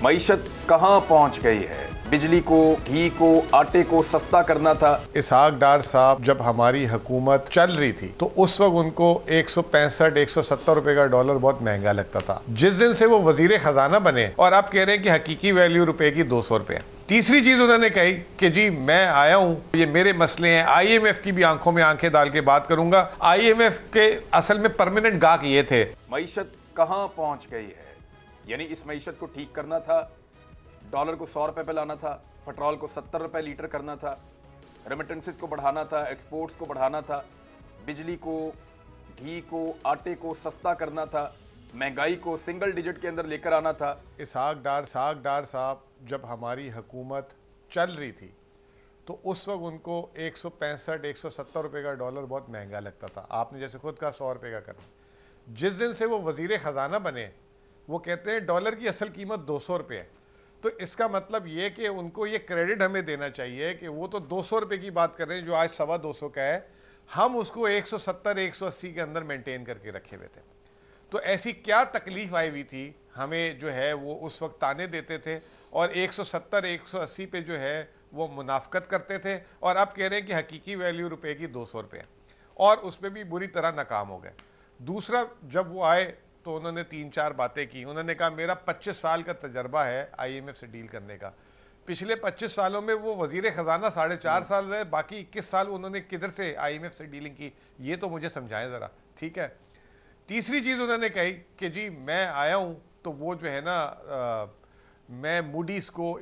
मईशत कहां पहुंच गई है। बिजली को, घी को, आटे को सस्ता करना था। इसहाक डार साहब जब हमारी हुकूमत चल रही थी तो उस वक्त उनको 165-170 रुपए का डॉलर बहुत महंगा लगता था। जिस दिन से वो वजीर खजाना बने और अब कह रहे हैं कि हकीकी वैल्यू रुपए की 200 रुपए है। तीसरी चीज उन्होंने कही कि जी मैं आया हूं, ये मेरे मसले हैं, IMF की भी आंखों में आंखें डाल के बात करूंगा। IMF के असल में परमानेंट गाहक ये थे। मईशत कहां पहुंच गई है, यानी इस मईशत को ठीक करना था। डॉलर को 100 रुपए पे लाना था, पेट्रोल को 70 रुपए लीटर करना था, रेमिटेंसेस को बढ़ाना था, एक्सपोर्ट्स को बढ़ाना था, बिजली को, घी को, आटे को सस्ता करना था, महंगाई को सिंगल डिजिट के अंदर लेकर आना था। इसहाक डार साहब जब हमारी हुकूमत चल रही थी तो उस वक्त उनको 165-170 रुपए का डॉलर बहुत महंगा लगता था। आपने जैसे खुद कहा 100 रुपए का करना। जिस दिन से वो वजीर खजाना बने वो कहते हैं डॉलर की असल कीमत 200 रुपये है। तो इसका मतलब ये कि उनको ये क्रेडिट हमें देना चाहिए कि वो तो 200 रुपये की बात कर रहे हैं जो आज 225 का है, हम उसको 170-180 के अंदर मेंटेन करके रखे हुए थे। तो ऐसी क्या तकलीफ आई हुई थी हमें जो है वो उस वक्त ताने देते थे और 170-180 पे जो है वो मुनाफकत करते थे और अब कह रहे हैं कि हकीकी वैल्यू रुपए की 200 रुपये और उस पर भी बुरी तरह नाकाम हो गए। दूसरा, जब वो आए तो उन्होंने 3-4 बातें की। उन्होंने कहा मेरा 25 साल का तजर्बा है IMF से डील करने का। पिछले 25 सालों में वो वजीर खजाना 4.5 साल रहे, बाकी 21 साल उन्होंने किधर से IMF से डीलिंग की, ये तो मुझे समझाएं ज़रा। ठीक है। तीसरी चीज़ उन्होंने कही कि जी मैं आया हूँ तो वो जो है ना मैं मूडीज़ को,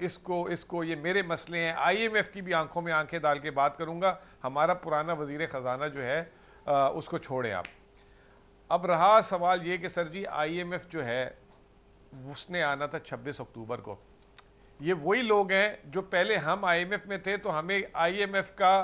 इसको ये मेरे मसले हैं, IMF की भी आंखों में आंखें डाल के बात करूँगा, हमारा पुराना वजीर ख़जाना जो है उसको छोड़ें आप। अब रहा सवाल ये कि सर जी IMF जो है उसने आना था 26 अक्टूबर को। ये वही लोग हैं जो पहले हम IMF में थे तो हमें IMF का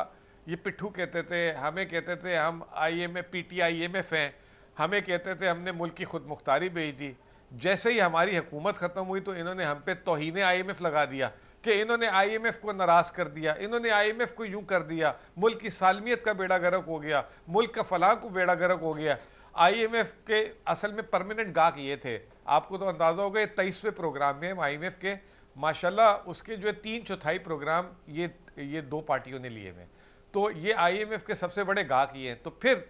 ये पिट्ठू कहते थे, हमें कहते थे हम IMF PTIMF हैं, हमें कहते थे हमने मुल्क की खुद मुख्तारी भेज दी। जैसे ही हमारी हुकूमत ख़त्म हुई तो इन्होंने हम पे तौहीन IMF लगा दिया कि इन्होंने IMF को नाराज़ कर दिया, इन्होंने IMF को यूँ कर दिया, मुल्क की सालमियत का बेड़ा गर्क हो गया, मुल्क का फलाह को बेड़ा गर्क हो गया। IMF के असल में परमानेंट गाहक ये थे। आपको तो अंदाज़ा होगा 23वें प्रोग्राम में IMF के माशाल्लाह उसके जो है 3/4 प्रोग्राम ये दो पार्टियों ने लिए हुए। तो ये IMF के सबसे बड़े गाहक ये हैं। तो फिर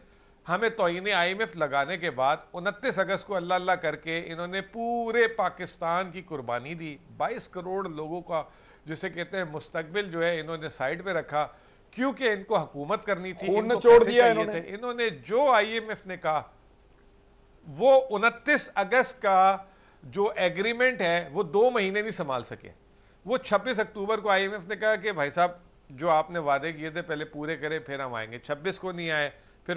हमें तौहीन IMF लगाने के बाद 29 अगस्त को अल्लाह अल्लाह करके इन्होंने पूरे पाकिस्तान की कुर्बानी दी। 22 करोड़ लोगों का जिसे कहते हैं मुस्तकबिल जो है इन्होंने साइड पे रखा क्योंकि इनको हुकूमत करनी थी, खून छोड़ दिया इन्होंने जो IMF ने कहा वो 29 अगस्त का जो एग्रीमेंट है वो 2 महीने नहीं संभाल सके। वो 26 अक्टूबर को IMF ने कहा कि भाई साहब जो आपने वादे किए थे पहले पूरे करें फिर हम आएंगे। 26 को नहीं आए, फिर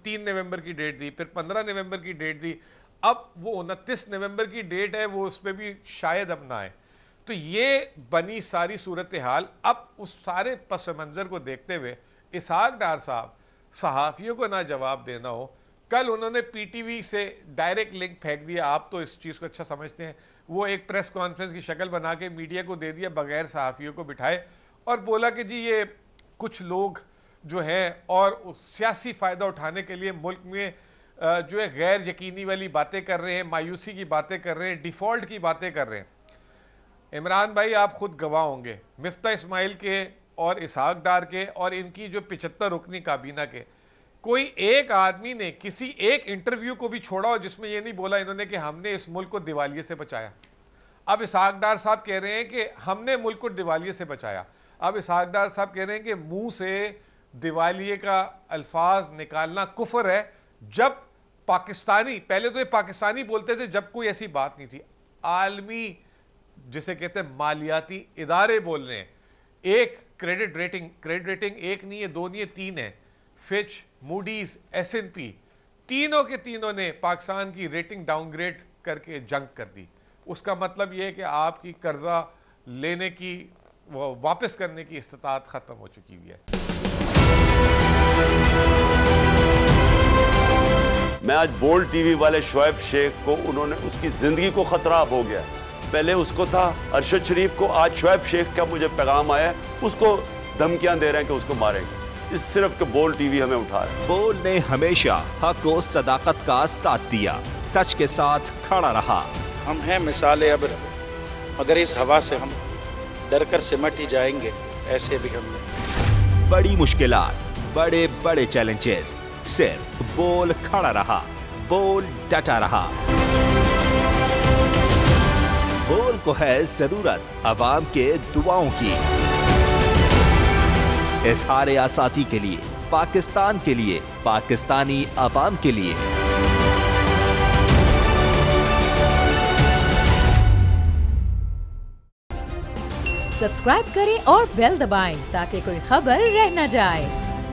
3 नवंबर की डेट दी, फिर 15 नवंबर की डेट दी। अब वो 29 नवंबर की डेट है, वो उस पर भी शायद अब ना आए। तो ये बनी सारी सूरत हाल। अब उस सारे पस मंज़र को देखते हुए इसहाक डार साहब सहाफ़ियों को ना जवाब देना हो, कल उन्होंने PTV से डायरेक्ट लिंक फेंक दिया। आप तो इस चीज़ को अच्छा समझते हैं। वो एक प्रेस कॉन्फ्रेंस की शक्ल बना के मीडिया को दे दिया बगैर सहाफ़ियों को बिठाए और बोला कि जी ये कुछ लोग जो है और सियासी फ़ायदा उठाने के लिए मुल्क में जो है गैर यकीनी वाली बातें कर रहे हैं, मायूसी की बातें कर रहे हैं, डिफ़ॉल्ट की बातें कर रहे हैं। इमरान भाई आप खुद गवाह होंगे, मिफ्ता इस्माइल के और इसहाक डार के और इनकी जो 75 रुकनी काबीना के कोई एक आदमी ने किसी एक इंटरव्यू को भी छोड़ा हो जिसमें यह नहीं बोला इन्होंने कि हमने इस मुल्क को दिवालिये से बचाया। अब इसहाक डार साहब कह रहे हैं कि हमने मुल्क को दिवालिये से बचाया। अब इसहाक डार साहब कह रहे हैं कि मुंह से दिवालिये का अल्फाज निकालना कुफर है, जब पाकिस्तानी, पहले तो ये पाकिस्तानी बोलते थे जब कोई ऐसी बात नहीं थी, आलमी जिसे कहते हैं मालियाती इदारे बोल रहे हैं। एक क्रेडिट रेटिंग एक नहीं है, 2 नहीं है, 3 है। फिच, मूडीज, S&P, तीनों के तीनों ने पाकिस्तान की रेटिंग डाउनग्रेड करके जंग कर दी। उसका मतलब यह है कि आपकी कर्जा लेने की, वापस करने की इस्तात खत्म हो चुकी हुई है। मैं आज बोल्ड टीवी वाले शोएब शेख को, उन्होंने उसकी जिंदगी को खतरा अब हो गया। पहले उसको था अरशद शरीफ को, आज शोएब शेख का मुझे पैगाम आया, उसको धमकियां दे रहे हैं कि उसको मारेंगे। इस सिर्फ के बोल्ड टीवी हमें उठा रहा है। बोल्ड ने हमेशा हक और सदाकत का साथ दिया, सच के साथ खड़ा रहा। हम हैं मिसाल अब्र, मगर इस हवा से हम डर कर सिमट ही जाएंगे, ऐसे भी हम नहीं। बड़ी मुश्किलात, बड़े बड़े चैलेंजेस, सिर्फ बोल खड़ा रहा, बोल डटा रहा। बोल को है जरूरत अवाम के दुआओं की। इजहार आसाती के लिए, पाकिस्तान के लिए, पाकिस्तानी अवाम के लिए। सब्सक्राइब करें और बेल दबाएं ताकि कोई खबर रह न जाए।